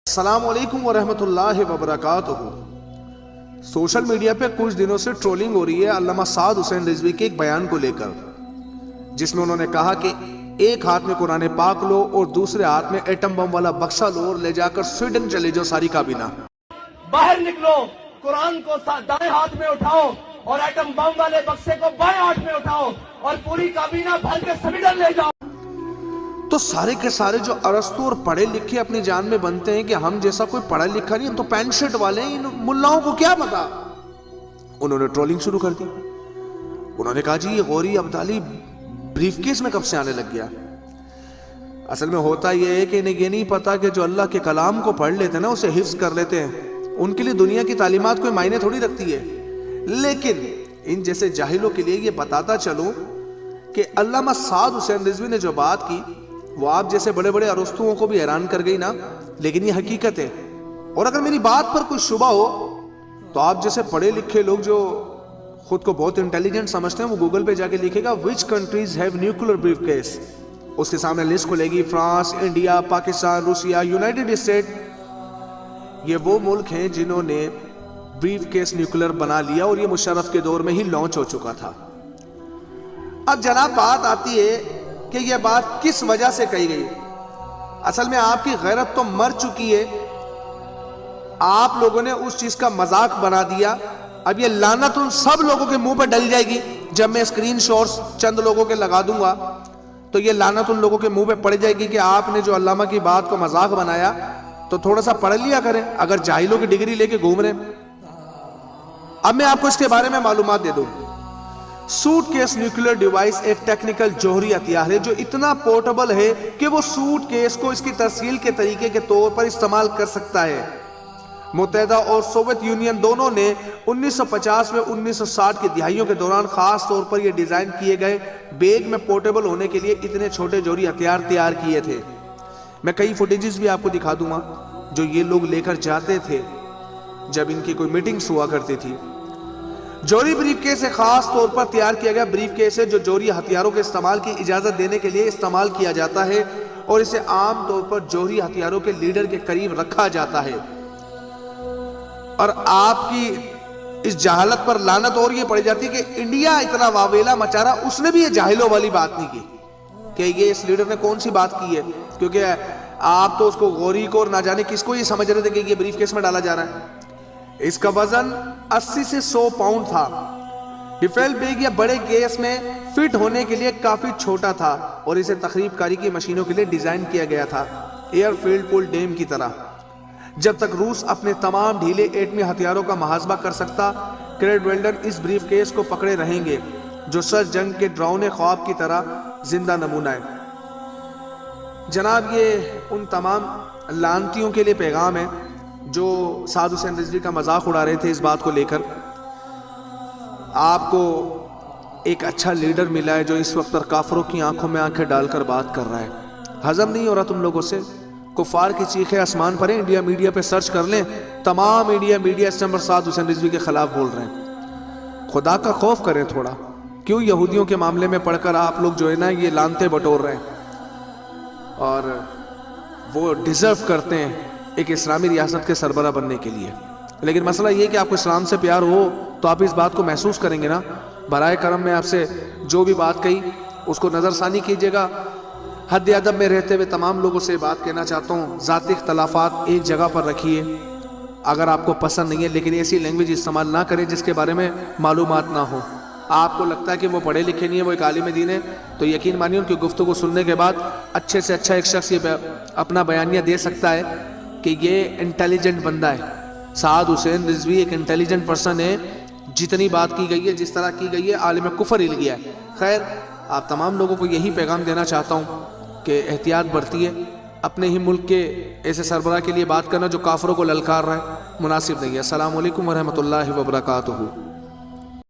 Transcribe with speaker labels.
Speaker 1: السلام علیکم ورحمۃ اللہ وبرکاتہ۔ سوشل میڈیا پہ کچھ دنوں سے ٹرولنگ ہو رہی ہے علامہ سعد حسین رضوی کے ایک بیان کو لے کر، جس میں انہوں نے کہا کہ ایک ہاتھ میں قرآن پاک لو اور دوسرے ہاتھ میں ایٹم بم والا بکسا لو اور لے جا کر سویڈن چلے جاؤ ساری کابینہ۔
Speaker 2: باہر نکلو، قرآن کو دائیں ہاتھ میں اٹھاؤ اور ایٹم بم والے بکسے کو بائیں ہاتھ میں اٹھاؤ اور پوری کابینہ بھر کے سویڈن لے جاؤ۔
Speaker 1: تو سارے کے سارے جو ارسطو اور پڑھے لکھے اپنی جان میں بنتے ہیں کہ ہم جیسا کوئی پڑھا لکھا نہیں، ہم تو پینٹ شرٹ والے ہیں، ان ملاؤں کو کیا پتا۔ انہوں نے ٹرولنگ شروع کر دی۔ انہوں نے کہا جی یہ غوری ابدالی بریف کیس میں کب سے آنے لگ گیا۔ اصل میں ہوتا یہ ہے کہ انہیں یہ نہیں پتا کہ جو اللہ کے کلام کو پڑھ لیتے ہیں نا، اسے حفظ کر لیتے ہیں، ان کے لیے دنیا کی تعلیمات کوئی معنی تھوڑی رکھتی ہے۔ لیکن ان جیسے جاہلوں کے لیے یہ بتاتا چلوں کہ علامہ سعد حسین رضوی نے جو بات کی وہ آپ جیسے بڑے بڑے ارسطوؤں کو بھی حیران کر گئی نا، لیکن یہ حقیقت ہے۔ اور اگر میری بات پر کوئی شبہ ہو تو آپ جیسے پڑھے لکھے لوگ جو خود کو بہت انٹیلیجنٹ سمجھتے ہیں وہ گوگل پہ جا کے لکھے گا which countries have nuclear briefcase، اس کے سامنے لسٹ کھلے گی، فرانس، انڈیا، پاکستان، روسیا، یونائٹڈ اسٹیٹ۔ یہ وہ ملک ہیں جنہوں نے بریف کیس نیوکلر بنا لیا اور یہ مشرف کے دور میں ہی لانچ ہو چکا تھا۔ اب جناب بات آتی ہے کہ یہ بات کس وجہ سے کہی گئی۔ اصل میں آپ کی غیرت تو مر چکی ہے، آپ لوگوں نے اس چیز کا مذاق بنا دیا۔ اب یہ لعنت ان سب لوگوں کے منہ پہ ڈل جائے گی جب میں اسکرین شاٹس چند لوگوں کے لگا دوں گا، تو یہ لعنت ان لوگوں کے منہ پہ پڑ جائے گی کہ آپ نے جو علامہ کی بات کو مذاق بنایا تو تھوڑا سا پڑھ لیا کریں اگر جاہلوں کی ڈگری لے کے گھوم رہے ہیں۔ اب میں آپ کو اس کے بارے میں معلومات دے دوں۔ سوٹ کیس نیوکلر ڈیوائس ایک ٹیکنیکل جوہری ہتھیار ہے جو اتنا پورٹیبل ہے کہ وہ سوٹ کیس کو اس کی ترسیل کے طریقے کے طور پر استعمال کر سکتا ہے۔ متحدہ اور سوویت یونین دونوں نے 1950 میں 1960 کی دہائیوں کے دوران خاص طور پر یہ ڈیزائن کیے گئے بیگ میں پورٹیبل ہونے کے لیے اتنے چھوٹے جوہری ہتھیار تیار کیے تھے۔ میں کئی فوٹیجز بھی آپ کو دکھا دوں گا جو یہ لوگ لے کر جاتے تھے جب ان کی کوئی میٹنگز ہوا کرتی تھی۔ جوہری بریف کیس ایک خاص طور پر تیار کیا گیا بریف کیس ہے جو جوہری ہتھیاروں کے استعمال کی اجازت دینے کے لیے استعمال کیا جاتا ہے اور اسے عام طور پر جوہری ہتھیاروں کے لیڈر کے قریب رکھا جاتا ہے۔ اور آپ کی اس جہالت پر لعنت اور یہ پڑی جاتی ہے کہ انڈیا اتنا واویلا مچا رہا، اس نے بھی یہ جاہلوں والی بات نہیں کی کہ یہ اس لیڈر نے کون سی بات کی ہے، کیونکہ آپ تو اس کو غوری کو اور نہ جانے کس کو یہ سمجھ رہے تھے کہ یہ بریف کیس میں ڈالا جا رہا ہے۔ اس کا وزن 80 سے 100 پاؤنڈ تھا۔ ڈیفیل بیگ یا بڑے کیس میں فٹ ہونے کے لیے کافی چھوٹا تھا اور اسے تخریب کاری کی مشینوں کے لیے ڈیزائن کیا گیا تھا، ایئر فیلڈ پول ڈیم کی طرح۔ جب تک روس اپنے تمام ڈھیلے ایٹمی ہتھیاروں کا محاسبہ کر سکتا، کریڈ ویلڈن اس بریف کیس کو پکڑے رہیں گے جو سر جنگ کے ڈراؤنے خواب کی طرح زندہ نمونہ ہے۔ جناب یہ ان تمام لعنتیوں کے لیے پیغام ہے جو سعد حسین رضوی کا مذاق اڑا رہے تھے اس بات کو لے کر۔ آپ کو ایک اچھا لیڈر ملا ہے جو اس وقت پر کافروں کی آنکھوں میں آنکھیں ڈال کر بات کر رہا ہے۔ ہضم نہیں ہو رہا تم لوگوں سے، کفار کی چیخیں آسمان پر ہیں۔ انڈیا میڈیا پہ سرچ کر لیں، تمام انڈیا میڈیا اس نمبر سعد حسین رضوی کے خلاف بول رہے ہیں۔ خدا کا خوف کریں تھوڑا، کیوں یہودیوں کے معاملے میں پڑھ کر آپ لوگ جو ہے نا یہ لانتے بٹور رہے ہیں، اور وہ ڈیزرو کرتے ہیں ایک اسلامی ریاست کے سربراہ بننے کے لیے۔ لیکن مسئلہ یہ کہ آپ کو اسلام سے پیار ہو تو آپ اس بات کو محسوس کریں گے نا۔ برائے کرم میں آپ سے جو بھی بات کہی اس کو نظر ثانی کیجیے گا۔ حد ادب میں رہتے ہوئے تمام لوگوں سے بات کہنا چاہتا ہوں، ذاتی اختلافات ایک جگہ پر رکھیے اگر آپ کو پسند نہیں ہے، لیکن ایسی لینگویج استعمال نہ کریں جس کے بارے میں معلومات نہ ہو۔ آپ کو لگتا ہے کہ وہ پڑھے لکھے نہیں ہے، وہ ایک عالم دین ہے، تو یقین مانیے ان کی گفتگو سننے کے بعد اچھے سے اچھا ایک شخص یہ اپنا بیانیہ دے سکتا ہے کہ یہ انٹیلیجنٹ بندہ ہے۔ سعد حسین رضوی ایک انٹیلیجنٹ پرسن ہے، جتنی بات کی گئی ہے، جس طرح کی گئی ہے، عالم کفر ہل گیا ہے۔ خیر، آپ تمام لوگوں کو یہی پیغام دینا چاہتا ہوں کہ احتیاط برتیے۔ اپنے ہی ملک کے ایسے سربراہ کے لیے بات کرنا جو کافروں کو للکار رہا ہے مناسب نہیں ہے۔ السلام علیکم ورحمۃ اللہ وبرکاتہ۔